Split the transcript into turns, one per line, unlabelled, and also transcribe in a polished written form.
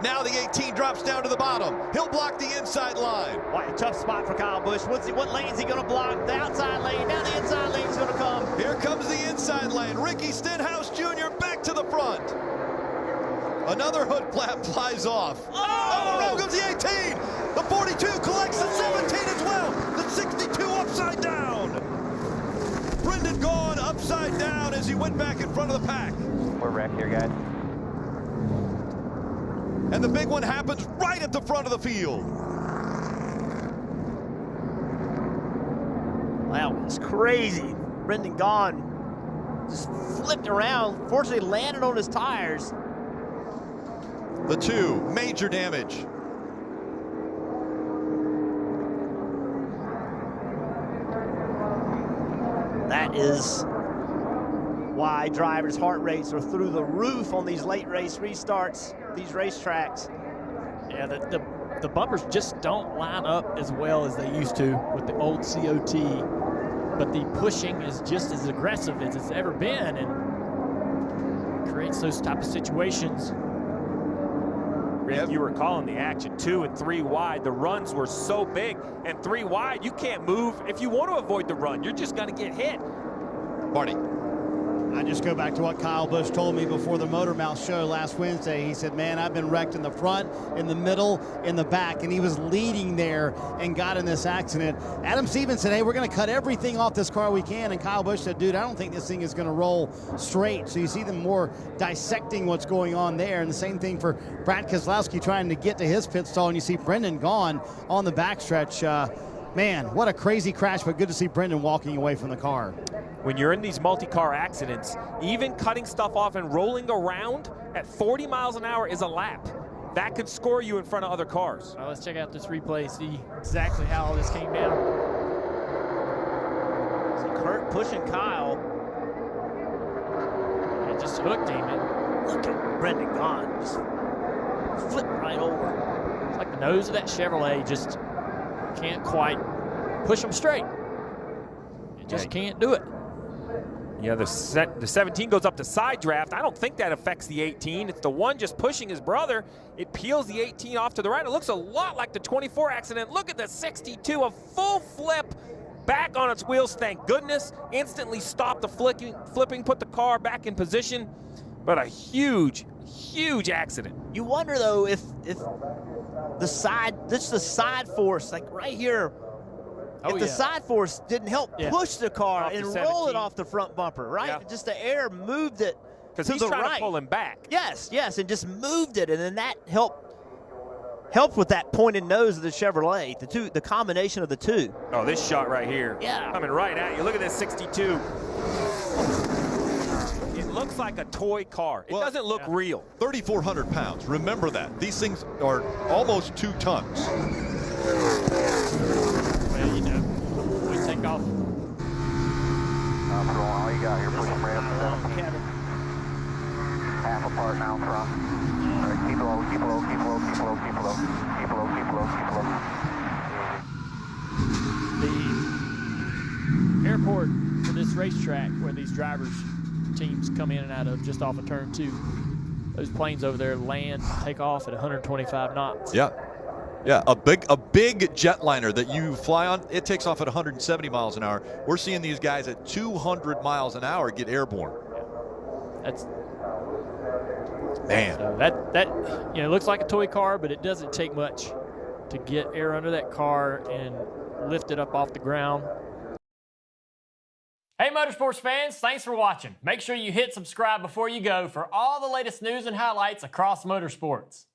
Now the 18 drops down to the bottom. He'll block the inside line.
Boy, a tough spot for Kyle Busch. What lane is he going to block? The outside lane. Now the inside lane is going to come.
Here comes the inside lane. Ricky Stenhouse Jr. back to the front. Another hood flap flies off. Oh, around comes the 18. The 42 collects the 17 as well. The 62 upside down. Brendan Gaughan upside down as he went back in front of the pack.
We're wrecked here, guys.
And the big one happens right at the front of the field.
That was crazy. Brendan Gaughan just flipped around, fortunately landed on his tires.
The 2, major damage.
That is why drivers' heart rates are through the roof on these late race restarts, these racetracks.
Yeah, the bumpers just don't line up as well as they used to with the old COT, but the pushing is just as aggressive as it's ever been and creates those type of situations.
Rick, you were calling the action 2 and 3 wide. The runs were so big, and 3 wide, you can't move. If you want to avoid the run, you're just going to get hit.
Marty.
I just go back to what Kyle Busch told me before the Motor Mouth show last Wednesday. He said, man, I've been wrecked in the front, in the middle, in the back, and he was leading there and got in this accident. Adam Stevens said, hey, we're going to cut everything off this car we can, and Kyle Busch said, dude, I don't think this thing is going to roll straight. So you see them more dissecting what's going on there, and the same thing for Brad Keselowski trying to get to his pit stall, and you see Brendan Gaughan on the backstretch. Man, what a crazy crash, but good to see Brendan walking away from the car.
When you're in these multi-car accidents, even cutting stuff off and rolling around at 40 miles an hour is a lap. That could score you in front of other cars.
Well, let's check out this replay, see exactly how all this came down.
See Kurt pushing Kyle.
It just hooked him. And
look at Brendan Gaughan just flipped right over.
It's like the nose of that Chevrolet just can't quite push them straight. It just can't do it.
Yeah, the 17 goes up to side draft. I don't think that affects the 18. It's the one just pushing his brother. It peels the 18 off to the right. It looks a lot like the 24 accident. Look at the 62, a full flip back on its wheels. Thank goodness. Instantly stopped the flipping, put the car back in position. But a huge, huge accident.
You wonder though if the side force, like right here, if the side force didn't help push the car and roll it off the front bumper, right?
Yeah.
Just the air moved it to
Because he's
the
trying
right.
to pull him back.
Yes, and just moved it, and then that helped with that pointed nose of the Chevrolet. The combination of the two.
Oh, this shot right here.
Yeah.
Coming right at you. Look at this 62. It looks like a toy car. It doesn't look real.
3,400 pounds. Remember that. These things are almost 2 tons.
Well, you know, we take off.
All you got here, pushing right up to
Kevin.
half apart now front. All right, keep low, keep low, keep low, keep low, keep low, keep low, keep low, keep low.
The airport for this racetrack where these drivers teams come in and out of just off of turn 2. Those planes over there land, take off at 125 knots.
Yeah. Yeah, a big jetliner that you fly on, it takes off at 170 miles an hour. We're seeing these guys at 200 miles an hour get airborne.
That's
man.
So that you know, looks like a toy car, but it doesn't take much to get air under that car and lift it up off the ground.
Hey Motorsports fans, thanks for watching. Make sure you hit subscribe before you go for all the latest news and highlights across motorsports.